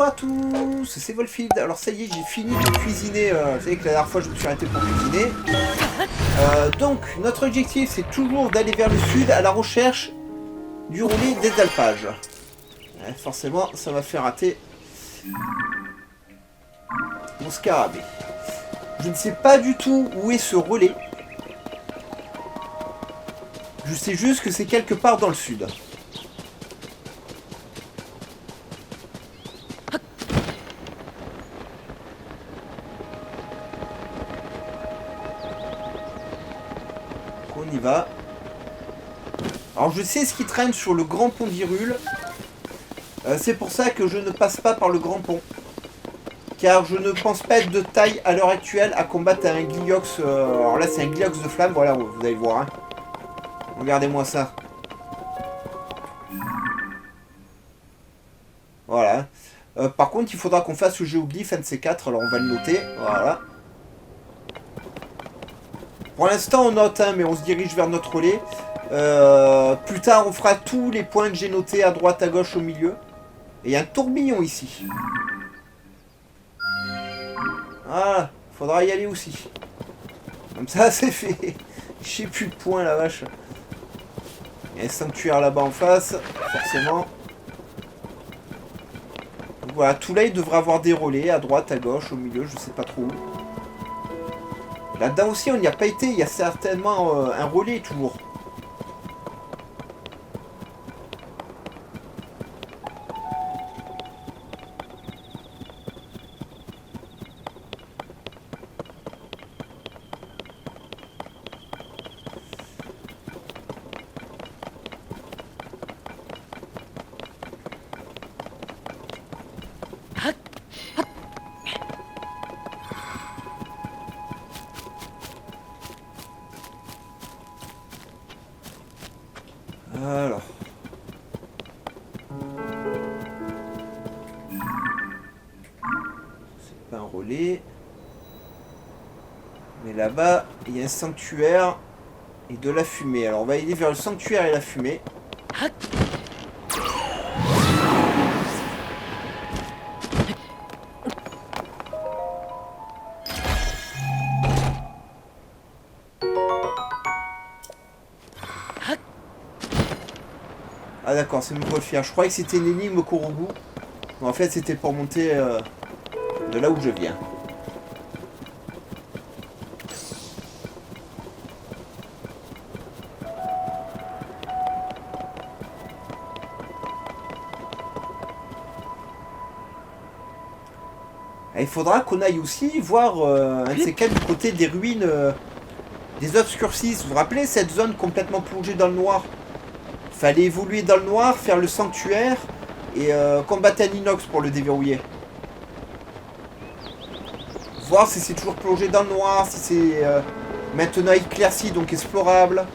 Bonjour à tous, c'est Wolfield. Alors ça y est, j'ai fini de cuisiner. Vous savez que la dernière fois je me suis arrêté pour cuisiner. Donc notre objectif c'est toujours d'aller vers le sud à la recherche du relais des alpages. Ouais, forcément ça m'a fait rater mon scarabée. Je ne sais pas du tout où est ce relais. Je sais juste que c'est quelque part dans le sud. On y va. Alors je sais ce qui traîne sur le grand pont d'Hyrule. C'est pour ça que je ne passe pas par le grand pont. Car je ne pense pas être de taille à l'heure actuelle à combattre un Gliox. Alors là c'est un Gliox de flamme, voilà, vous allez voir. Hein. Regardez-moi ça. Voilà. Par contre il faudra qu'on fasse le géoglyphe un de ces quatre, alors on va le noter. Voilà. Pour l'instant on note, hein, mais on se dirige vers notre relais. Plus tard on fera tous les points que j'ai notés à droite, à gauche, au milieu. Et il y a un tourbillon ici. Ah, faudra y aller aussi. Comme ça c'est fait. J'ai plus de points la vache. Il y a un sanctuaire là-bas en face, forcément. Donc voilà, tout là il devrait avoir des relais à droite, à gauche, au milieu, je sais pas trop où. Là-dedans aussi on n'y a pas été, il y a certainement un relais toujours. Alors. C'est pas un relais. Mais là-bas, il y a un sanctuaire et de la fumée. Alors on va aller vers le sanctuaire et la fumée. Ah d'accord, c'est Montgolfière. Je croyais que c'était une énigme Korogu. Mais en fait, c'était pour monter de là où je viens. Et il faudra qu'on aille aussi voir un de ces quatre du côté des ruines des Obscurcis. Vous vous rappelez cette zone complètement plongée dans le noir? Fallait évoluer dans le noir, faire le sanctuaire et combattre un inox pour le déverrouiller. Voir si c'est toujours plongé dans le noir, si c'est maintenant éclairci, donc explorable.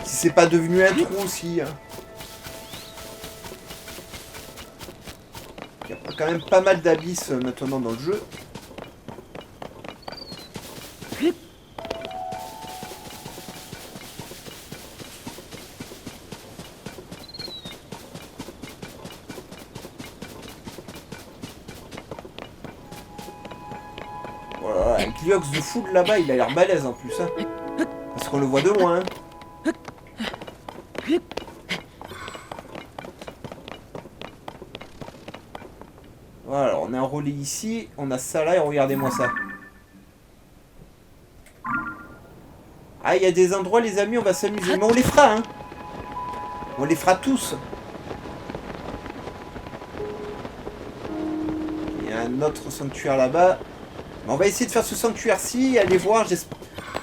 Si c'est pas devenu un trou aussi. Hein. Il y a quand même pas mal d'abysses maintenant dans le jeu. Voilà, un Gliox de foule là-bas, il a l'air balèze en plus. Hein. Parce qu'on le voit de loin. Hein. Voilà, alors on a un relais ici, on a ça là et regardez-moi ça. Ah, il y a des endroits les amis, on va s'amuser. Mais on les fera, hein. On les fera tous. Il y a un autre sanctuaire là-bas. On va essayer de faire ce sanctuaire-ci, aller voir.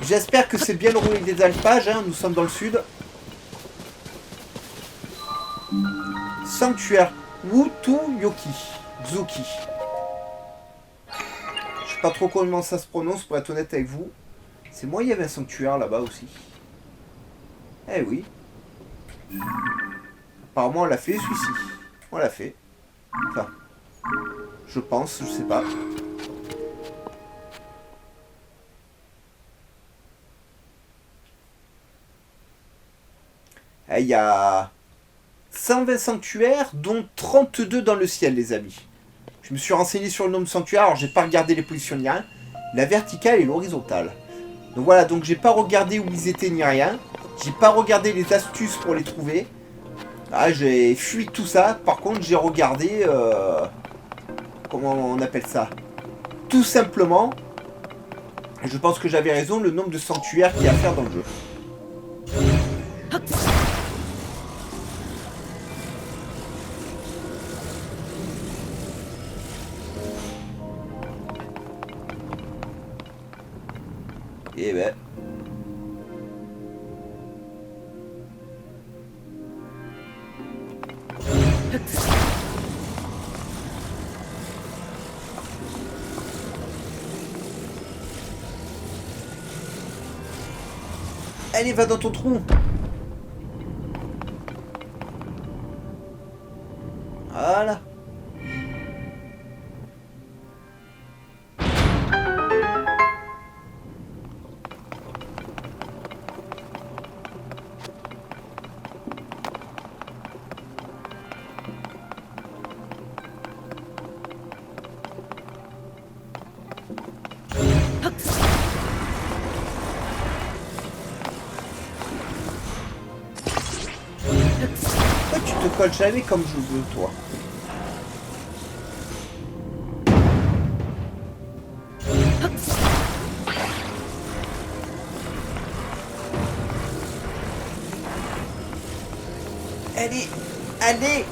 J'espère que c'est bien le relais des alpages, hein. Nous sommes dans le sud. Sanctuaire Wutu-Yoki. Zuki. Je sais pas trop comment ça se prononce pour être honnête avec vous. C'est moi, il y avait un sanctuaire là-bas aussi. Eh oui. Apparemment on l'a fait celui-ci. On l'a fait. Enfin. Je pense, je sais pas. Il y a 120 sanctuaires, dont 32 dans le ciel, les amis. Je me suis renseigné sur le nombre de sanctuaires, alors j'ai pas regardé les positions ni rien. La verticale et l'horizontale. Donc voilà, donc j'ai pas regardé où ils étaient ni rien. J'ai pas regardé les astuces pour les trouver. Ah, j'ai fui tout ça. Par contre, j'ai regardé... comment on appelle ça? Tout simplement, je pense que j'avais raison, le nombre de sanctuaires qu'il y a à faire dans le jeu. Et ben... Allez, va dans ton trou. Voilà. Tu te colles jamais comme je veux, toi. Allez, allez.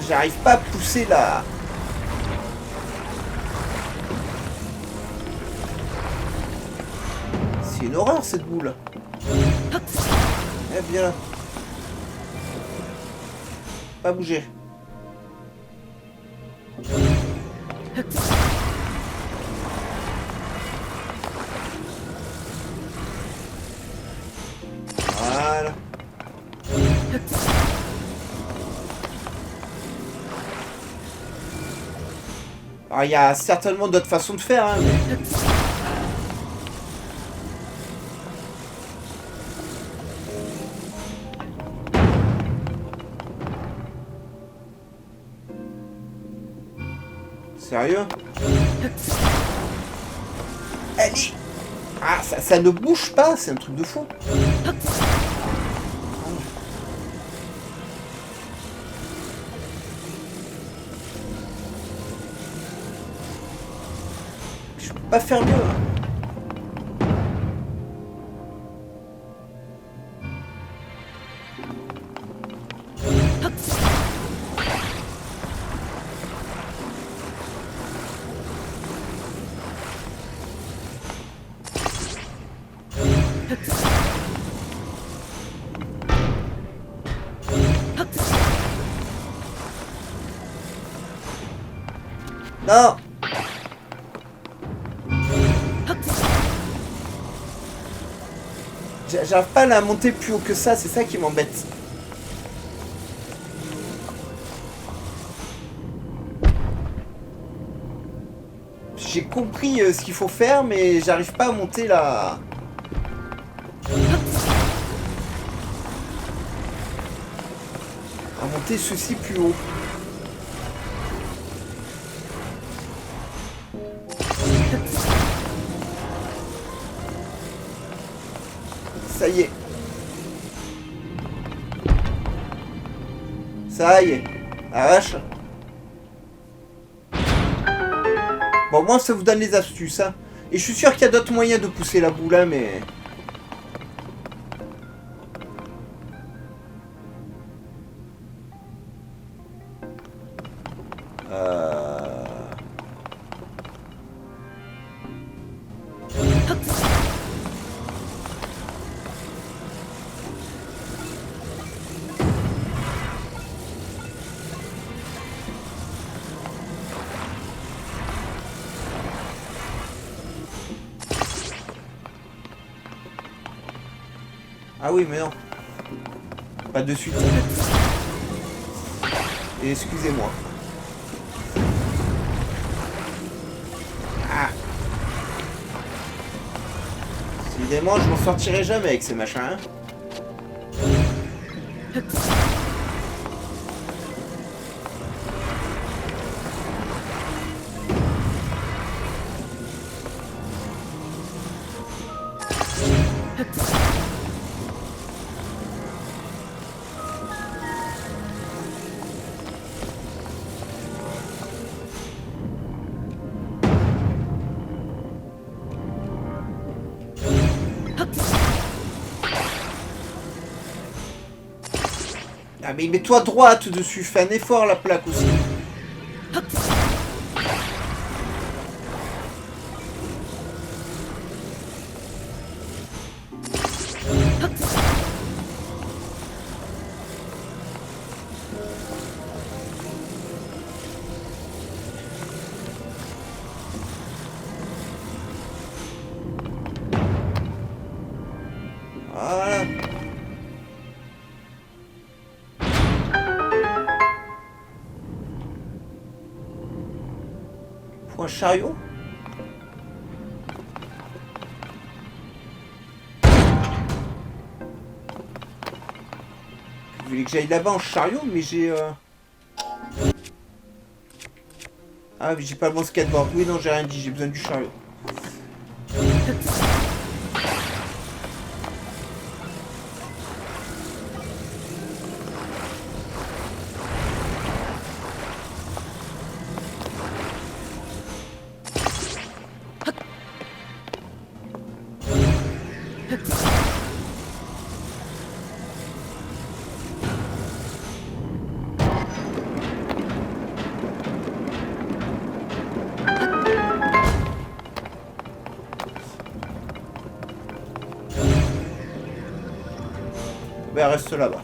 J'arrive pas à pousser là. C'est une horreur cette boule. Eh bien. Pas bouger. Voilà. Alors, il y a certainement d'autres façons de faire, hein, mais... Sérieux? Allez! Ah, ça ne bouge pas, c'est un truc de fou. Je peux pas faire mieux. Non! J'arrive pas à la monter plus haut que ça, c'est ça qui m'embête. J'ai compris ce qu'il faut faire, mais j'arrive pas à monter là. À monter ceci plus haut. Ça y est. Ça y est. La vache. Bon, moi, ça vous donne les astuces, hein. Et je suis sûr qu'il y a d'autres moyens de pousser la boule, hein, mais... Ah oui, mais non. Pas de suite. Et excusez-moi. Évidemment, je m'en sortirai jamais avec ces machins. Hein. Ah mais mets-toi droite dessus, fais un effort la plaque aussi. Voilà. Pour un chariot? Vous voulez que j'aille là-bas en chariot, mais j'ai... Ah, mais j'ai pas le bon skateboard. Oui, non, j'ai rien dit, j'ai besoin du chariot. Ben, reste là-bas.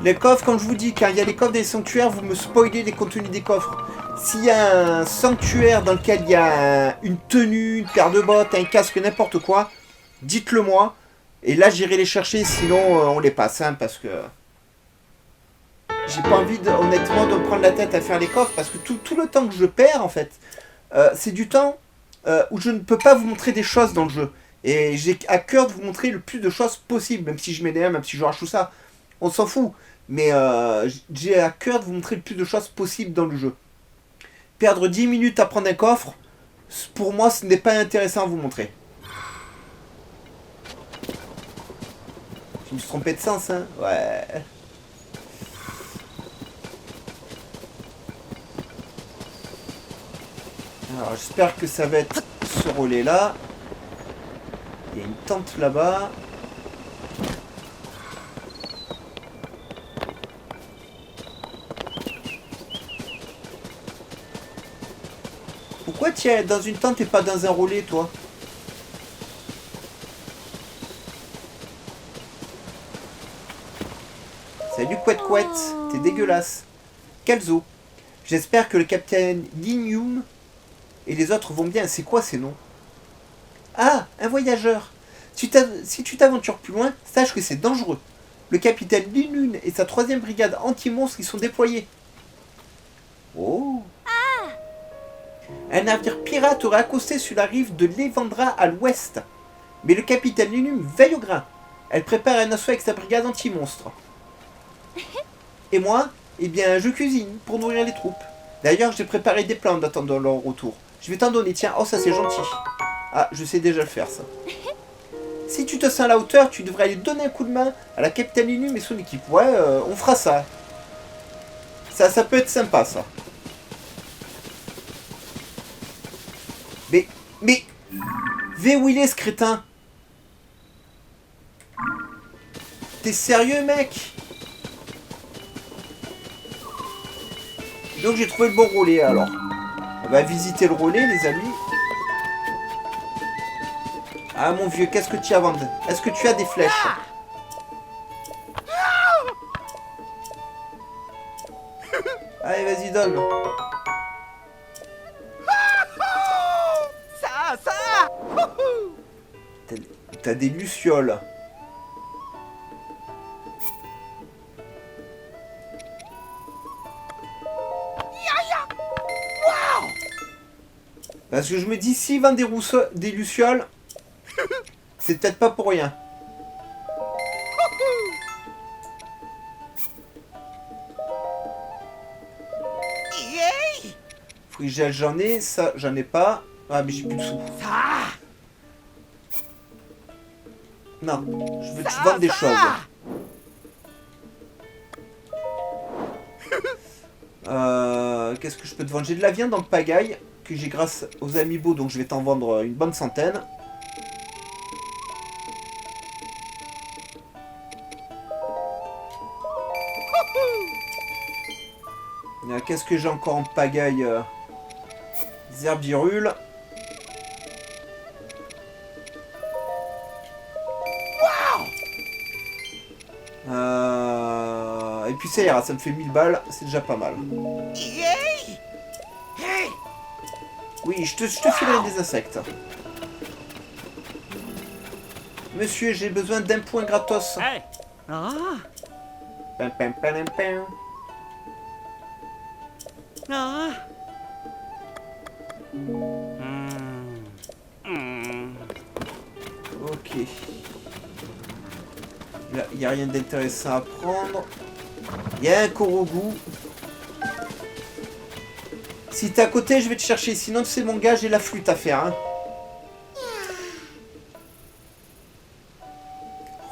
Les coffres, comme je vous dis, quand il y a des coffres des sanctuaires, vous me spoilez les contenus des coffres. S'il y a un sanctuaire dans lequel il y a une tenue, une paire de bottes, un casque, n'importe quoi, dites-le moi. Et là, j'irai les chercher, sinon on les passe, hein, parce que... J'ai pas envie, honnêtement, de me prendre la tête à faire les coffres, parce que tout le temps que je perds, en fait, c'est du temps où je ne peux pas vous montrer des choses dans le jeu. Et j'ai à cœur de vous montrer le plus de choses possible, même si je m'énerve, même si je rage tout ça. On s'en fout. Mais j'ai à cœur de vous montrer le plus de choses possible dans le jeu. Perdre 10 minutes à prendre un coffre, pour moi, ce n'est pas intéressant à vous montrer. Je me suis trompé de sens, hein. Ouais. Alors, j'espère que ça va être ce relais-là. Il y a une tente là-bas. Pourquoi tu es dans une tente et pas dans un relais, toi? Salut Couette Couette, t'es dégueulasse. Kelzo. J'espère que le capitaine Linium et les autres vont bien. C'est quoi ces noms? Ah, un voyageur. Si tu t'aventures plus loin, sache que c'est dangereux. Le capitaine Linun et sa 3e brigade anti-monstres y sont déployés. Oh. Un navire pirate aurait accosté sur la rive de l'Evandra à l'ouest. Mais le capitaine Linum veille au grain. Elle prépare un assaut avec sa brigade anti-monstres. Et moi, eh bien, je cuisine pour nourrir les troupes. D'ailleurs, j'ai préparé des plans en attendant leur retour. Je vais t'en donner, tiens. Oh, ça c'est gentil. Ah, je sais déjà le faire, ça. Si tu te sens à la hauteur, tu devrais aller donner un coup de main à la capitaine Linum et son équipe. Ouais, on fera ça. Ça peut être sympa, ça. Mais... où il est, ce crétin? T'es sérieux, mec? Donc j'ai trouvé le bon relais, alors. On va visiter le relais, les amis. Ah, mon vieux, qu'est-ce que tu as à vendre? Est-ce que tu as des flèches? Allez, vas-y, donne. T'as des lucioles. Parce que je me dis, s'ils vendent des lucioles, C'est peut-être pas pour rien. Frigel, j'en ai. Ça, j'en ai pas. Ah, mais j'ai plus de sous. Non, je veux que tu vendes des choses. Qu'est-ce que je peux te vendre? J'ai de la viande en pagaille que j'ai grâce aux amiibo, donc je vais t'en vendre une bonne centaine. Qu'est-ce que j'ai encore en pagaille? Des herbirules. Et puis ça ira, ça me fait 1000 balles, c'est déjà pas mal. Oui, je te filerai des insectes. Monsieur, j'ai besoin d'un point gratos. Pam, pam, pam, pam. Ok. Là, il n'y a rien d'intéressant à prendre. Il y a un Korogu. Si t'es à côté, je vais te chercher. Sinon, tu sais, mon gars, j'ai la flûte à faire. Hein.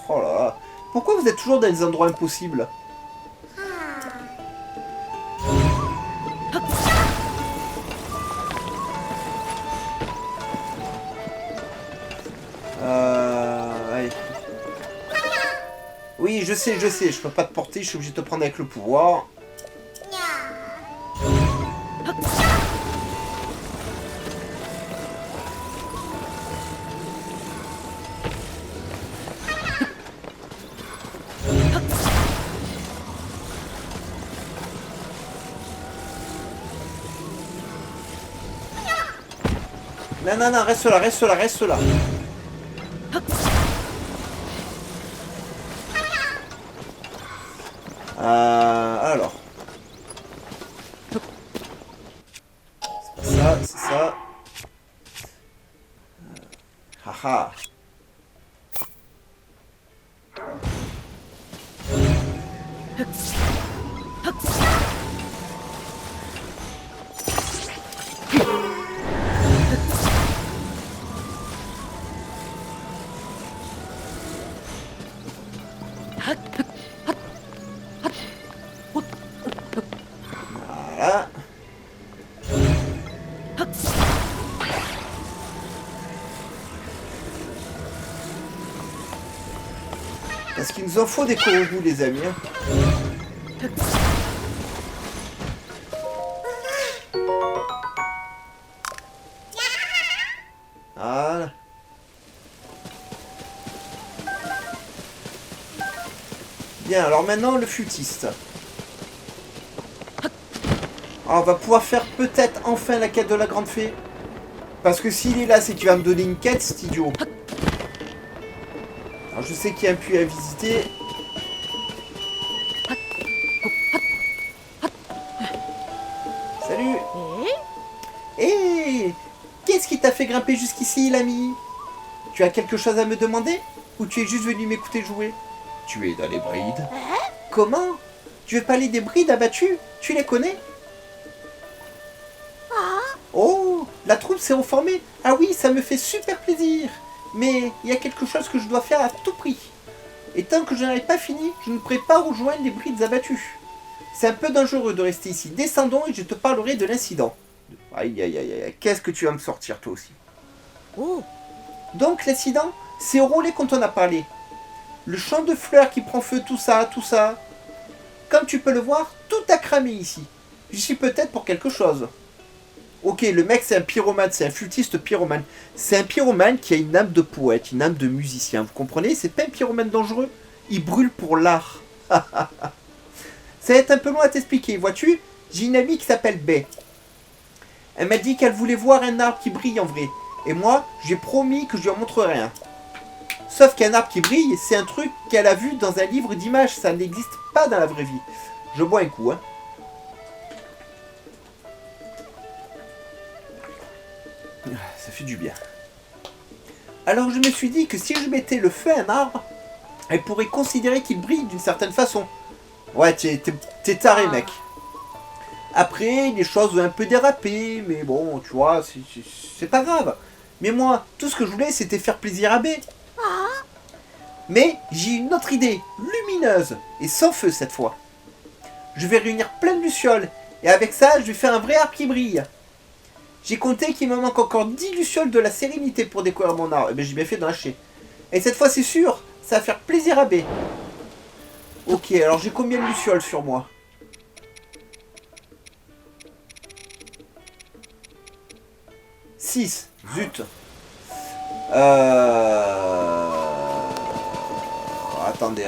Oh là là. Pourquoi vous êtes toujours dans des endroits impossibles? Allez. Oui, je sais, je peux pas te porter, je suis obligé de te prendre avec le pouvoir. Non, non, non, reste là, reste là, reste là. Alors. C'est pas ça, c'est ça. Haha. Voilà. Parce qu'il nous en faut des Korogu, les amis. Voilà. Bien, alors maintenant le flûtiste. Ah, on va pouvoir faire peut-être enfin la quête de la grande fée. Parce que s'il est là, c'est qu'il va me donner une quête, cet idiot. Alors je sais qu'il y a un puits à visiter. Salut. Hé, qu'est-ce qui t'a fait grimper jusqu'ici, l'ami? Tu as quelque chose à me demander? Ou tu es juste venu m'écouter jouer? Tu es dans les brides. Comment? Tu veux parler des brides abattues? Tu les connais? Oh, la troupe s'est reformée. Ah oui, ça me fait super plaisir. Mais il y a quelque chose que je dois faire à tout prix. Et tant que je n'aurai pas fini, je ne pourrai pas rejoindre les brides abattues. C'est un peu dangereux de rester ici. Descendons et je te parlerai de l'incident. Aïe, aïe, aïe, aïe. Qu'est-ce que tu vas me sortir, toi aussi? Donc, l'incident, c'est au relais qu'on t'en a parlé. Le champ de fleurs qui prend feu, tout ça, tout ça. Comme tu peux le voir, tout a cramé ici. J'y suis peut-être pour quelque chose. Ok, le mec c'est un pyromane, c'est un flûtiste pyromane. C'est un pyromane qui a une âme de poète, une âme de musicien. Vous comprenez? C'est pas un pyromane dangereux. Il brûle pour l'art. Ça va être un peu loin à t'expliquer, vois-tu? J'ai une amie qui s'appelle Bae. Elle m'a dit qu'elle voulait voir un arbre qui brille en vrai. Et moi, j'ai promis que je lui en montrerai un. Sauf qu'un arbre qui brille, c'est un truc qu'elle a vu dans un livre d'images. Ça n'existe pas dans la vraie vie. Je bois un coup, hein. Ça fait du bien. Alors je me suis dit que si je mettais le feu à un arbre, elle pourrait considérer qu'il brille d'une certaine façon. Ouais, t'es taré, mec. Après, les choses ont un peu dérapé, mais bon, tu vois, c'est pas grave. Mais moi, tout ce que je voulais, c'était faire plaisir à B. Mais j'ai une autre idée, lumineuse, et sans feu cette fois. Je vais réunir plein de lucioles, et avec ça, je vais faire un vrai arbre qui brille. J'ai compté qu'il me manque encore 10 lucioles de la sérénité pour décorer mon arbre. Eh ben, j'ai bien fait d'en lâcher. Et cette fois, c'est sûr, ça va faire plaisir à B. Ok, alors j'ai combien de lucioles sur moi? 6. Zut. Attendez.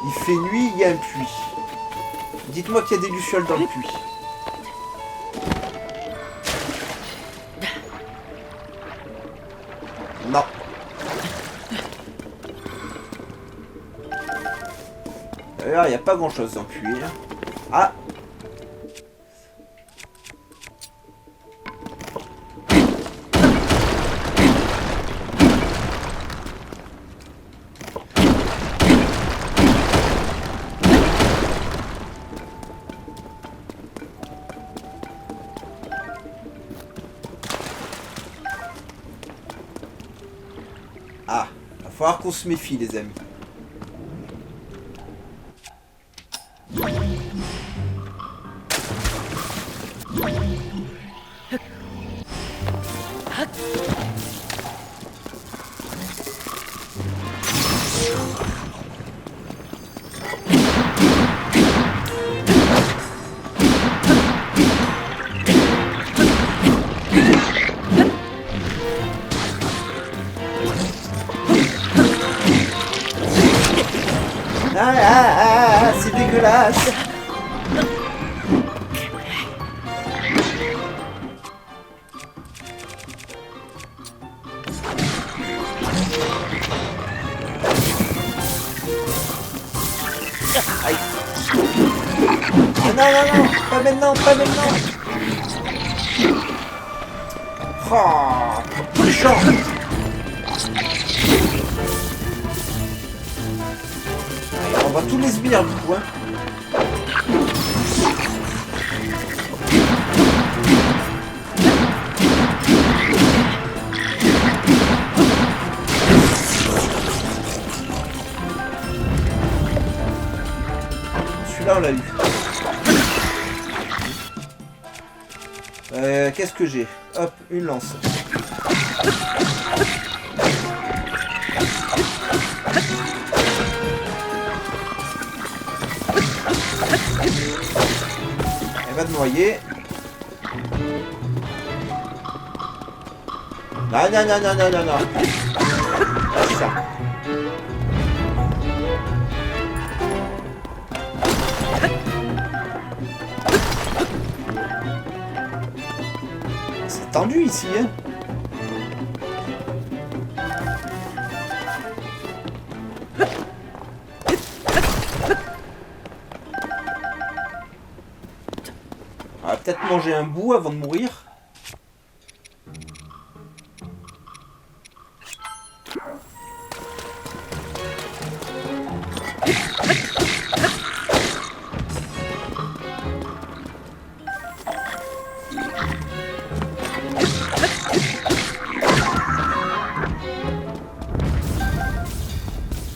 Il fait nuit, il y a un puits. Dites-moi qu'il y a des lucioles dans le puits. Non. D'ailleurs, il n'y a pas grand-chose dans le puits. Ah. Ah, va falloir qu'on se méfie, les amis. C'est dégueulasse. Aïe. Non, pas maintenant. Oh, méchant. On va tous les sbires du coup, hein. Celui-là on l'a eu. Qu'est-ce que j'ai? Hop, une lance. Elle va te noyer. Non. C'est ça. C'est tendu ici, hein. On va peut-être manger un bout avant de mourir.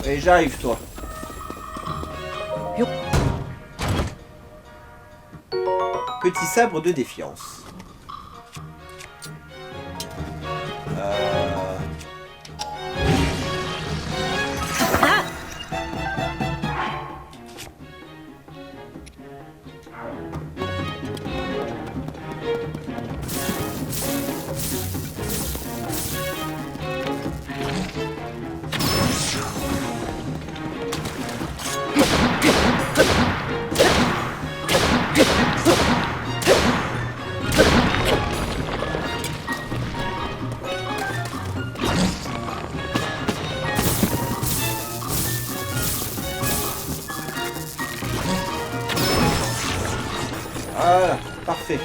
Allez, j'arrive, toi. Petit sabre de défiance. Voilà, parfait.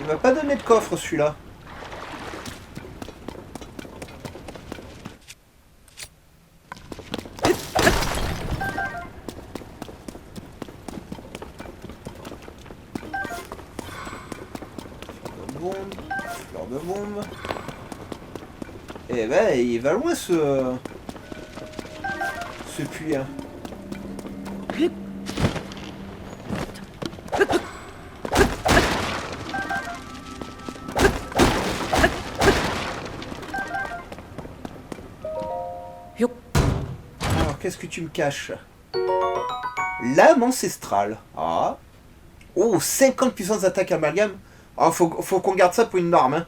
Il m'a pas donné de coffre celui-là. Fleur de bombe. Eh ben, il va loin ce puits. Hein. Alors, qu'est-ce que tu me caches? Lame ancestrale. Ah. Oh, 50 puissance d'attaque amalgame. Ah, faut qu'on garde ça pour une norme. Hein.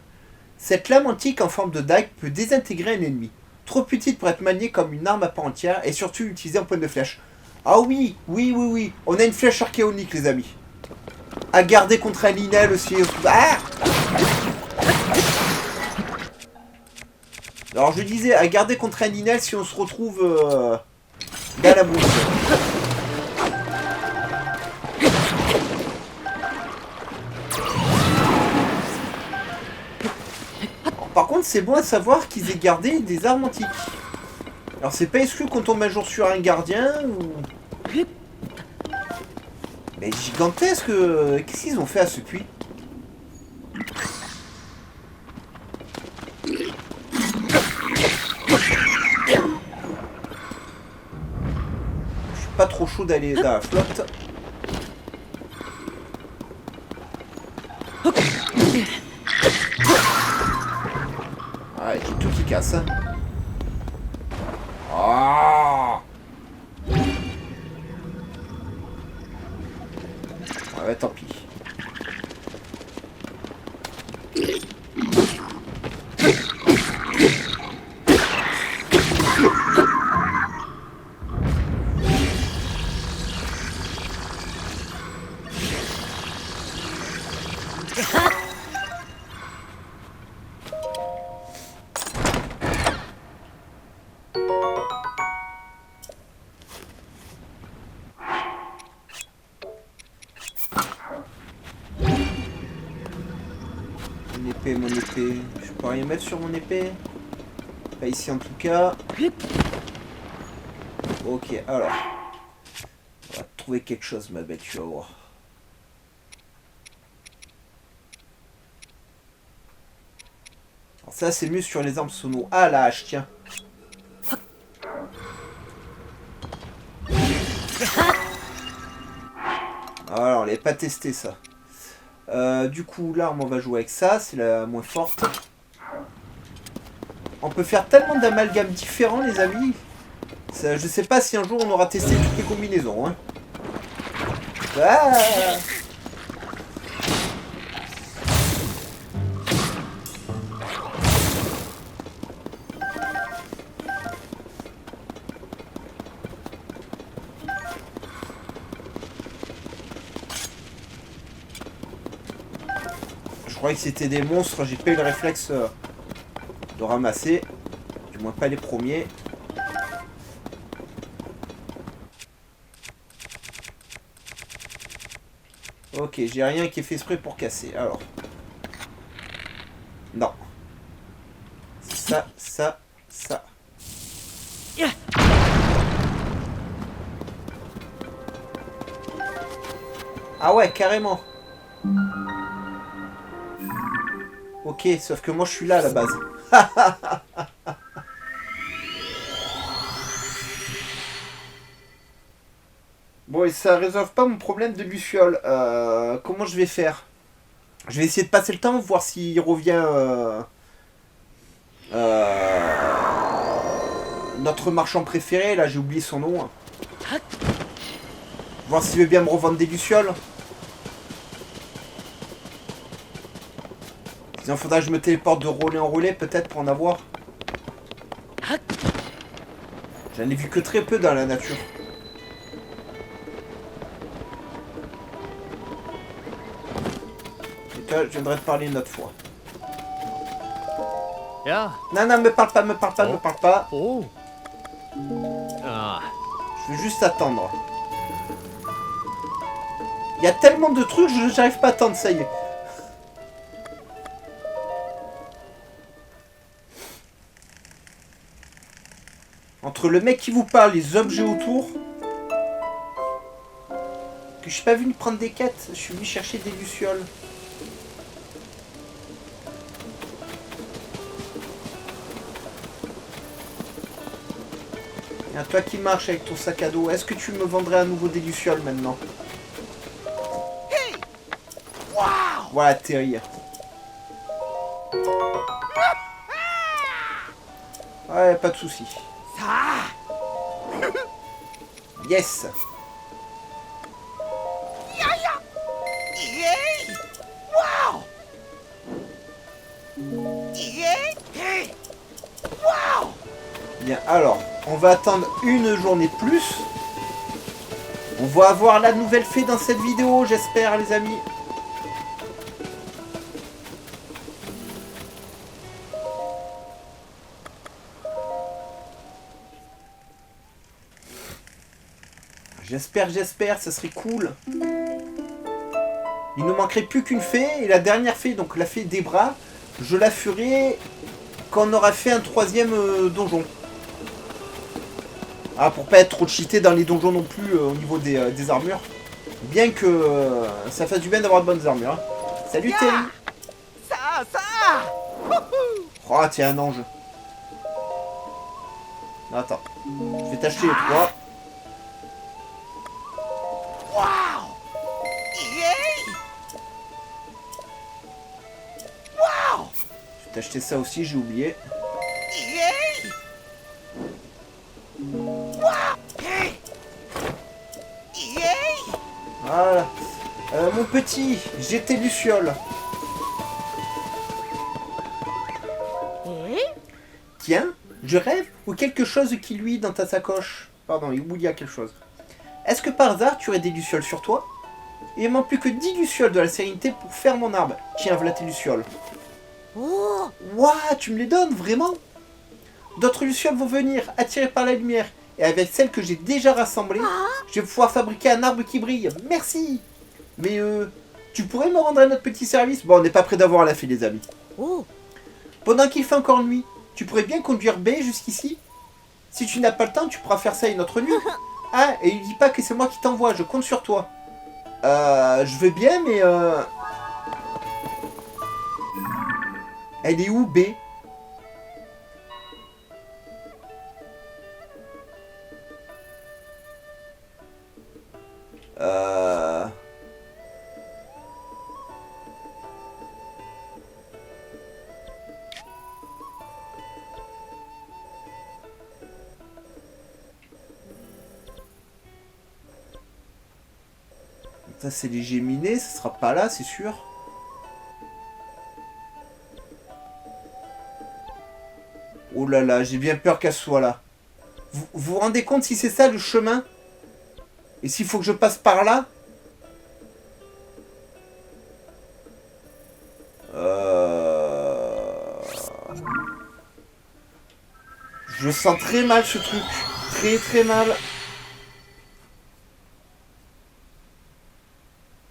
Cette lame antique en forme de dague peut désintégrer un ennemi. Trop petite pour être maniée comme une arme à part entière et surtout utilisée en point de flèche. Ah oui, oui. On a une flèche archéonique, les amis. À garder contre un linel aussi. Ah! Alors je disais, à garder contre un linel si on se retrouve dans la bouche. Par contre, c'est bon à savoir qu'ils aient gardé des armes antiques. Alors, c'est pas exclu qu'on tombe un jour sur un gardien ou... Mais gigantesque. Qu'est-ce qu'ils ont fait à ce puits? Je suis pas trop chaud d'aller dans la flotte. Ouais, j'ai tout qui casse. Ah. Ouais, tant pis. Mon épée. Je peux rien mettre sur mon épée. Pas ici en tout cas. Ok, alors. On va trouver quelque chose, ma belle, tu vas voir. Alors ça, c'est mieux sur les armes sono. Ah, la hache, tiens. Alors, on l'avait pas testé, ça. Du coup, l'arme, on va jouer avec ça. C'est la moins forte. On peut faire tellement d'amalgames différents, les amis. Ça, je sais pas si un jour on aura testé toutes les combinaisons. Hein. Ah. Je croyais que c'était des monstres, j'ai pas eu le réflexe de ramasser. Du moins pas les premiers. Ok, j'ai rien qui est fait exprès pour casser. Alors. Non. Ça, ça, ça. Ah ouais, carrément. Ok, sauf que moi je suis là à la base. Bon, et ça résolve pas mon problème de Luciole. Comment je vais faire? Je vais essayer de passer le temps, voir s'il revient... notre marchand préféré, là j'ai oublié son nom. Voir s'il veut bien me revendre des Lucioles. Sinon faudra que je me téléporte de relais en relais peut-être pour en avoir. J'en ai vu que très peu dans la nature. Et toi, je viendrai te parler une autre fois. Yeah. Non, non, me parle pas, me parle pas, me parle pas. Oh. Ah. Je veux juste attendre. Il y a tellement de trucs, j'arrive pas à attendre, ça y est. Entre le mec qui vous parle, les objets autour... Que je suis pas venu prendre des quêtes, je suis venu chercher des lucioles. Il y a toi qui marche avec ton sac à dos. Est-ce que tu me vendrais à nouveau des lucioles maintenant? Voilà, Terry. Ouais, pas de soucis. Yes. Bien, alors, on va attendre une journée de plus. On va avoir la nouvelle fée dans cette vidéo, j'espère, les amis. J'espère, ça serait cool. Il ne manquerait plus qu'une fée, et la dernière fée, donc la fée des bras, je la ferai quand on aura fait un troisième donjon. Ah, pour pas être trop cheaté dans les donjons non plus au niveau des armures. Bien que ça fasse du bien d'avoir de bonnes armures. Hein. Salut Terry. Oh, tiens, un ange. Non, attends. Je vais t'acheter les trois. Je vais t'acheter ça aussi, j'ai oublié. Voilà. Mon petit, j'ai tes lucioles. Tiens, je rêve ou quelque chose qui luit dans ta sacoche. Pardon, où il y a quelque chose. Est-ce que par hasard tu aurais des lucioles sur toi? Il ne manque plus que 10 lucioles de la sérénité pour faire mon arbre. Tiens, voilà tes lucioles. Ouah, tu me les donnes, vraiment? D'autres lucioles vont venir, attirées par la lumière. Et avec celles que j'ai déjà rassemblées, je vais pouvoir fabriquer un arbre qui brille. Merci. Mais tu pourrais me rendre un autre petit service? Bon, on n'est pas près d'avoir la fée, les amis. Pendant qu'il fait encore nuit, tu pourrais bien conduire B jusqu'ici? Si tu n'as pas le temps, tu pourras faire ça une autre nuit. Ah, et il dit pas que c'est moi qui t'envoie, je compte sur toi. Je veux bien, mais elle est où, B? Ça, c'est les géminés, ça sera pas là, c'est sûr. Oh là là, j'ai bien peur qu'elle soit là. Vous vous rendez compte si c'est ça le chemin? Et s'il faut que je passe par là? Je sens très mal ce truc. Très très mal.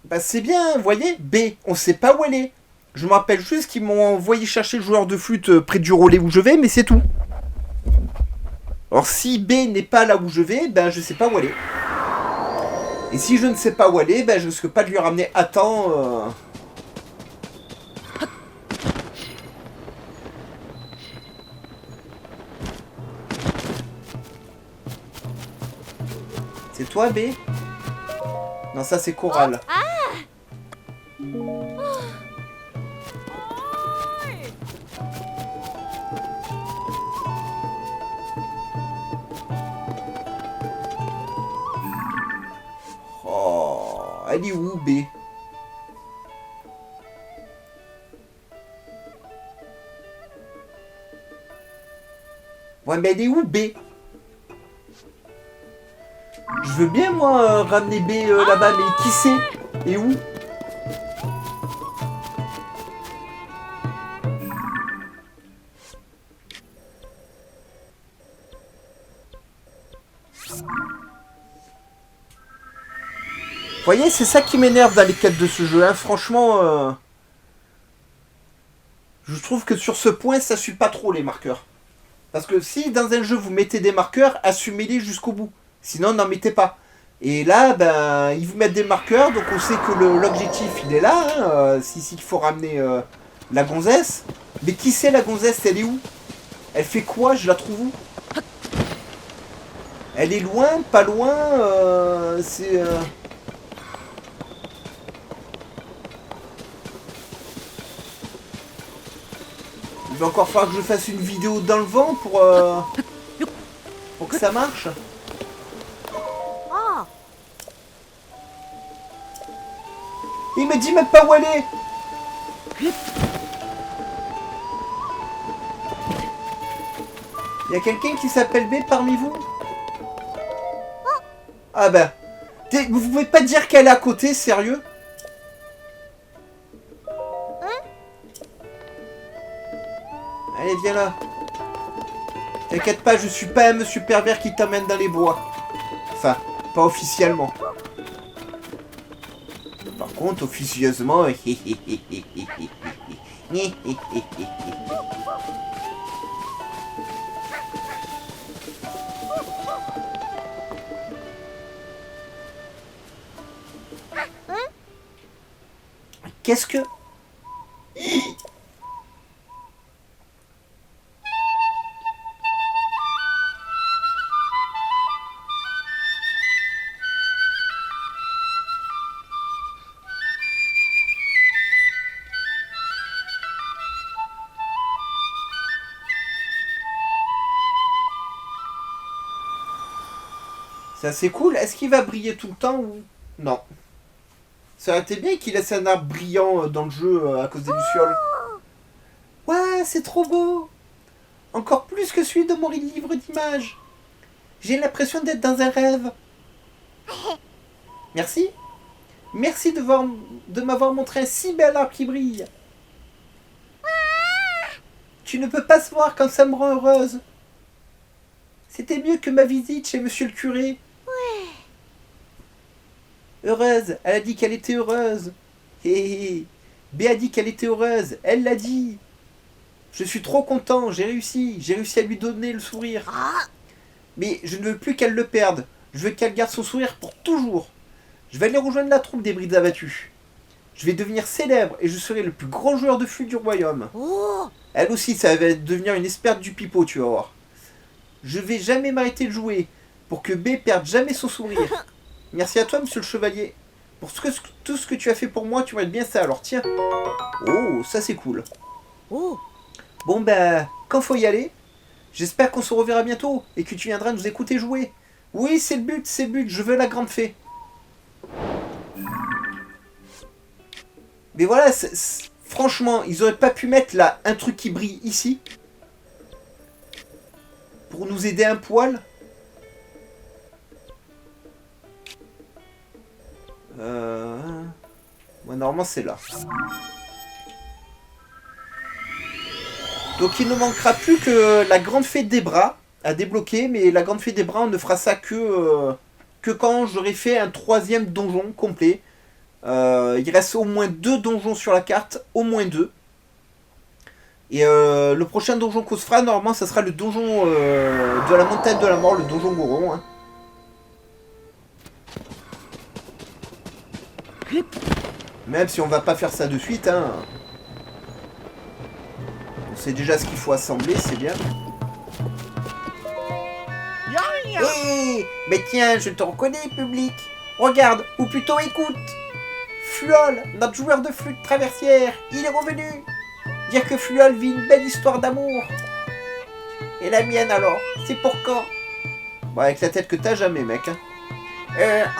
Bah c'est bien, vous voyez, B, on sait pas où elle est. Je me rappelle juste qu'ils m'ont envoyé chercher le joueur de flûte près du relais où je vais, mais c'est tout. Alors si B n'est pas là où je vais, ben je sais pas où elle est. Et si je ne sais pas où elle est, ben je risque pas de lui ramener à temps. C'est toi, B? Non, ça c'est Coral. Oh, elle est où, B? Ouais, mais elle est où, B? Je veux bien, moi, ramener B là-bas, mais qui c'est? Et où? Vous voyez, c'est ça qui m'énerve dans les quêtes de ce jeu, hein. Franchement, je trouve que sur ce point, ça suit pas trop les marqueurs. Parce que si dans un jeu vous mettez des marqueurs, assumez-les jusqu'au bout. Sinon, n'en mettez pas. Et là, ben, ils vous mettent des marqueurs, donc on sait que l'objectif, il est là. Hein, si il faut ramener la gonzesse. Mais qui c'est la gonzesse? Elle est où? Elle fait quoi? Je la trouve où? Elle est loin? Pas loin? C'est... Il va encore falloir que je fasse une vidéo dans le vent pour que ça marche. Il me dit même pas où elle est. Il y a quelqu'un qui s'appelle B parmi vous? Ah ben, vous pouvez pas dire qu'elle est à côté, sérieux? Allez, viens là. T'inquiète pas, je suis pas un monsieur pervers qui t'amène dans les bois. Enfin, pas officiellement. Par contre, officieusement... Qu'est-ce que... C'est assez cool. Est-ce qu'il va briller tout le temps ou... Non. Ça aurait été bien qu'il laisse un arbre brillant dans le jeu à cause des lucioles. Ouais, c'est trop beau. Encore plus que celui de mon livre d'images. J'ai l'impression d'être dans un rêve. Merci. Merci de m'avoir montré un si bel arbre qui brille. Tu ne peux pas se voir quand ça me rend heureuse. C'était mieux que ma visite chez monsieur le curé. Heureuse, elle a dit qu'elle était heureuse. Hé hé. B a dit qu'elle était heureuse, elle l'a dit. Je suis trop content, j'ai réussi à lui donner le sourire. Mais je ne veux plus qu'elle le perde, je veux qu'elle garde son sourire pour toujours. Je vais aller rejoindre la troupe des brides abattues. Je vais devenir célèbre et je serai le plus grand joueur de flûte du royaume. Elle aussi, ça va devenir une experte du pipeau, tu vas voir. Je vais jamais m'arrêter de jouer pour que B perde jamais son sourire. Merci à toi, monsieur le chevalier. Pour tout ce que tu as fait pour moi, tu mérites bien ça, alors tiens. Oh, ça c'est cool. Bon ben, quand faut y aller, j'espère qu'on se reverra bientôt et que tu viendras nous écouter jouer. Oui, c'est le but, je veux la grande fée. Mais voilà, franchement, ils auraient pas pu mettre là un truc qui brille ici pour nous aider un poil. Ouais, normalement c'est là. Donc il ne manquera plus que la grande fée des bras à débloquer, mais la grande fée des bras on ne fera ça que quand j'aurai fait un 3e donjon complet. Il reste au moins 2 donjons sur la carte, au moins 2. Et le prochain donjon qu'on se fera, normalement ça sera le donjon de la montagne de la mort, le donjon Goron. Hein. Même si on va pas faire ça de suite, hein. On sait déjà ce qu'il faut assembler, c'est bien. Hey, mais tiens, je te reconnais, public. Regarde, ou plutôt écoute. Fluol, notre joueur de flûte traversière, il est revenu. Dire que Fluol vit une belle histoire d'amour. Et la mienne alors, c'est pour quand? Bon, avec la tête que t'as jamais, mec. Hein.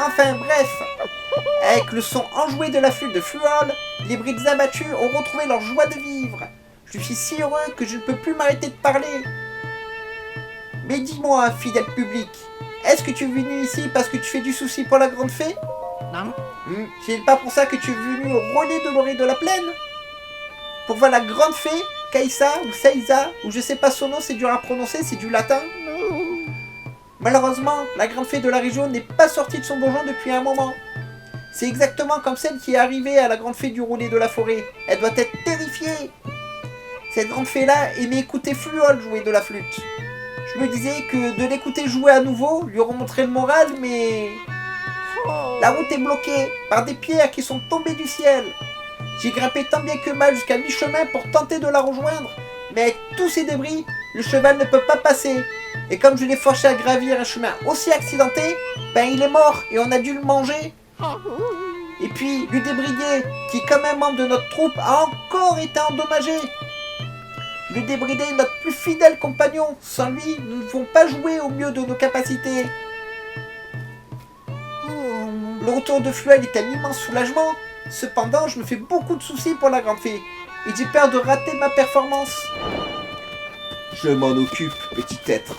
Enfin, bref. Avec le son enjoué de la flûte de Fluol, les brides abattues ont retrouvé leur joie de vivre. Je suis si heureux que je ne peux plus m'arrêter de parler. Mais dis-moi, fidèle public, est-ce que tu es venu ici parce que tu fais du souci pour la grande fée? Non. C'est pas pour ça que tu es venu au relais de l'orée de la plaine? Pour voir la grande fée, Kaïsa ou Seiza, ou je sais pas son nom, c'est dur à prononcer, c'est du latin. Malheureusement, la grande fée de la région n'est pas sortie de son donjon depuis un moment. C'est exactement comme celle qui est arrivée à la grande fée du relais de la forêt. Elle doit être terrifiée. Cette grande fée-là aimait écouter Fluol jouer de la flûte. Je me disais que de l'écouter jouer à nouveau lui remonterait le moral, mais... La route est bloquée par des pierres qui sont tombées du ciel. J'ai grimpé tant bien que mal jusqu'à mi-chemin pour tenter de la rejoindre, mais avec tous ces débris, le cheval ne peut pas passer. Et comme je l'ai forcé à gravir un chemin aussi accidenté, ben il est mort et on a dû le manger. Et puis, le débridé, qui est comme un membre de notre troupe, a encore été endommagé. Le débridé est notre plus fidèle compagnon. Sans lui, nous ne pouvons pas jouer au mieux de nos capacités. Le retour de Fluel est un immense soulagement. Cependant, je me fais beaucoup de soucis pour la grande fée. Et j'ai peur de rater ma performance. Je m'en occupe, petit être.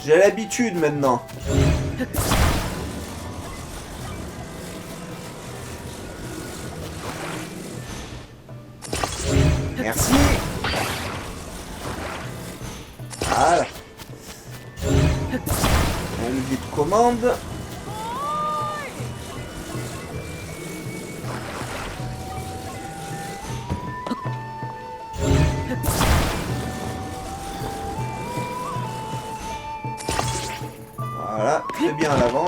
J'ai l'habitude maintenant. Merci. Voilà. Un levier de commande. Voilà, très bien à l'avant.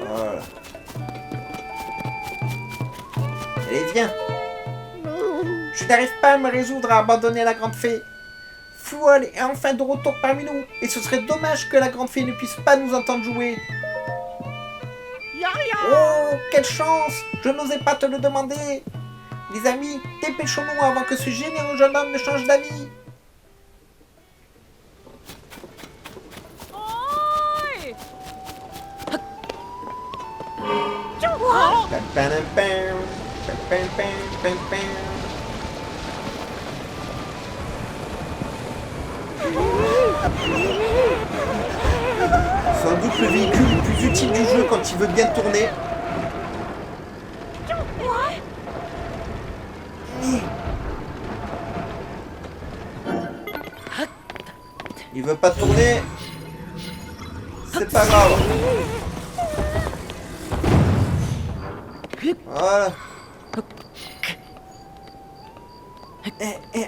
Voilà. Allez, viens. Je n'arrive pas à me résoudre à abandonner la grande fée. Fluol est enfin de retour parmi nous, et ce serait dommage que la grande fée ne puisse pas nous entendre jouer. Oh, quelle chance! Je n'osais pas te le demander. Les amis, dépêchons-nous avant que ce généreux jeune homme ne change d'avis. Sans doute le véhicule le plus utile du jeu quand il veut bien tourner. Il veut pas tourner. C'est pas grave. Voilà.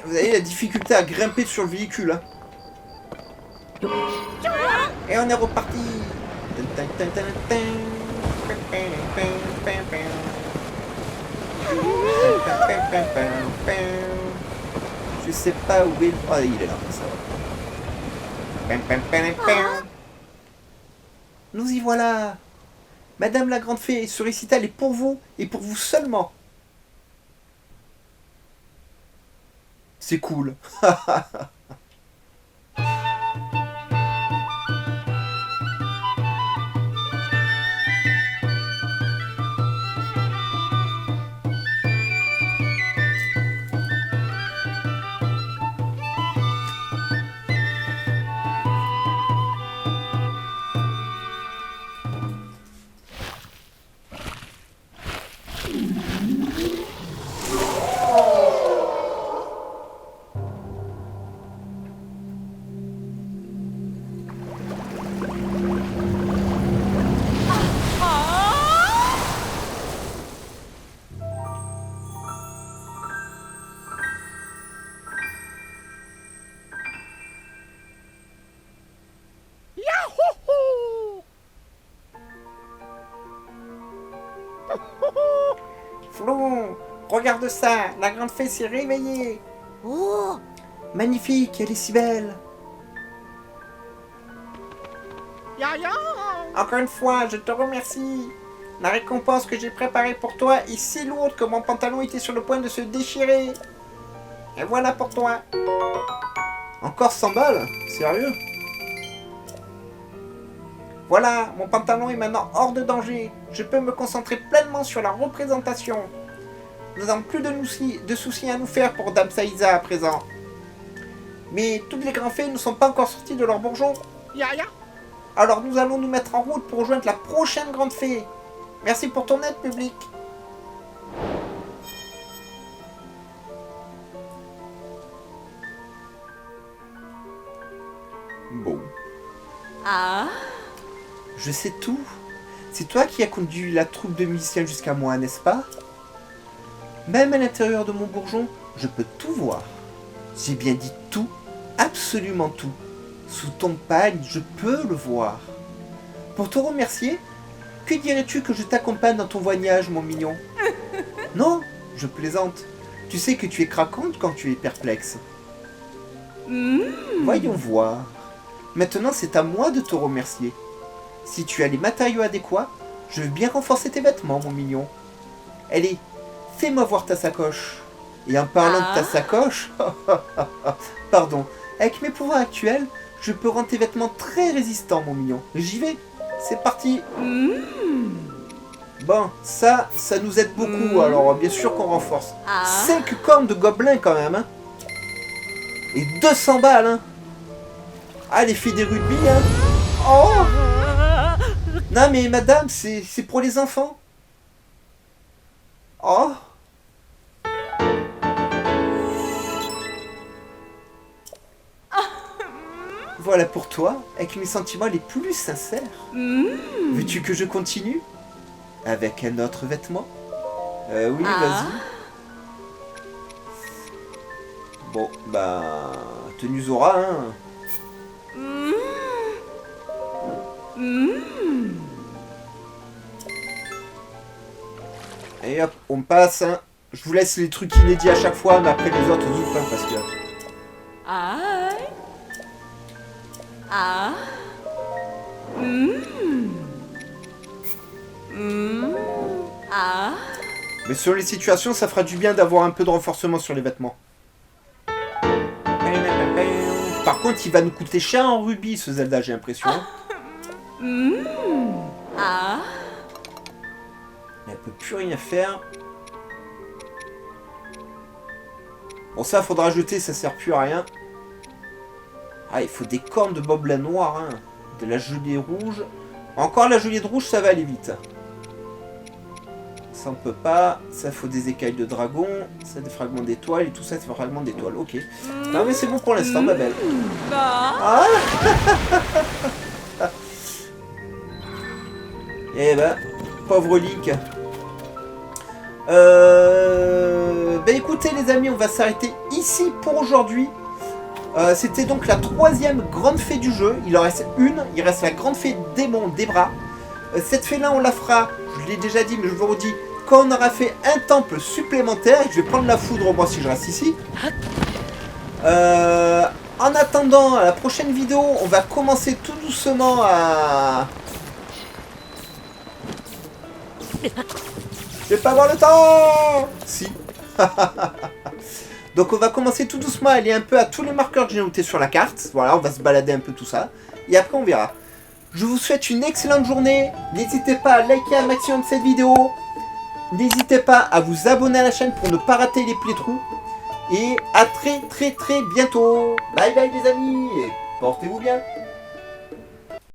Vous avez la difficulté à grimper sur le véhicule. Hein. Et on est reparti. Je sais pas où est le... Oh, il est là, ça va. Nous y voilà. Madame la Grande Fée, ce récital est pour vous et pour vous seulement. C'est cool. Flon, regarde ça, la Grande Fée s'est réveillée. Oh, Magnifique, elle est si belle. Encore une fois, je te remercie. La récompense que j'ai préparée pour toi est si lourde que mon pantalon était sur le point de se déchirer. Et voilà pour toi. Encore 100 balles? Sérieux? Voilà, mon pantalon est maintenant hors de danger. Je peux me concentrer pleinement sur la représentation. Nous n'avons plus de soucis à nous faire pour Dame Saïsa à présent. Mais tous les grands fées ne sont pas encore sortis de leur bourgeon. Alors nous allons nous mettre en route pour rejoindre la prochaine grande fée. Merci pour ton aide, public. Bon. Ah. Je sais tout. C'est toi qui as conduit la troupe de musiciens jusqu'à moi, n'est-ce pas? Même à l'intérieur de mon bourgeon, je peux tout voir. J'ai bien dit tout, absolument tout. Sous ton pagne, je peux le voir. Pour te remercier, que dirais-tu que je t'accompagne dans ton voyage, mon mignon? Non, je plaisante. Tu sais que tu es craquante quand tu es perplexe. Voyons voir. Maintenant, c'est à moi de te remercier. Si tu as les matériaux adéquats, je veux bien renforcer tes vêtements, mon mignon. Allez, fais-moi voir ta sacoche. Et en parlant de ta sacoche, pardon, avec mes pouvoirs actuels, je peux rendre tes vêtements très résistants, mon mignon. J'y vais, c'est parti. Bon, ça nous aide beaucoup, alors bien sûr qu'on renforce. 5 cornes de gobelins quand même, hein. Et 200 balles, hein. Ah, les filles des rugby, hein. Oh! Non mais madame, c'est pour les enfants. Oh! Voilà pour toi, avec mes sentiments les plus sincères. Veux-tu que je continue? Avec un autre vêtement? Oui, vas-y. Bon, bah... tenue Zora, hein. Et hop, on passe, hein. Je vous laisse les trucs inédits à chaque fois, mais après les autres, zouf, hein, parce que... Mais sur les situations, ça fera du bien d'avoir un peu de renforcement sur les vêtements. Par contre, il va nous coûter cher en rubis, ce Zelda, j'ai l'impression. Elle peut plus rien faire. Bon, ça, faudra jeter, ça sert plus à rien. Ah, il faut des cornes de gobelins noirs, hein. De la gelée rouge. Encore la gelée de rouge, ça va aller vite. Ça, on peut pas. Ça, faut des écailles de dragon. Ça, des fragments d'étoiles. Et tout ça, c'est des fragments d'étoiles. Ok. Non, mais c'est bon pour l'instant, ma belle. Ah. Eh ben, pauvre Link. Ben écoutez les amis, on va s'arrêter ici pour aujourd'hui. C'était donc la 3e grande fée du jeu. Il en reste une. Il reste la grande fée démon Debra. Cette fée là on la fera, je l'ai déjà dit mais je vous le redis, quand on aura fait un temple supplémentaire. Je vais prendre la foudre moi si je reste ici. En attendant la prochaine vidéo, on va commencer tout doucement à... Je vais pas avoir le temps. Si. Donc on va commencer tout doucement à aller un peu à tous les marqueurs que j'ai notés sur la carte. Voilà, on va se balader un peu tout ça. Et après on verra. Je vous souhaite une excellente journée. N'hésitez pas à liker un maximum cette vidéo. N'hésitez pas à vous abonner à la chaîne pour ne pas rater les playthroughs. Et à très bientôt. Bye bye les amis. Et portez-vous bien.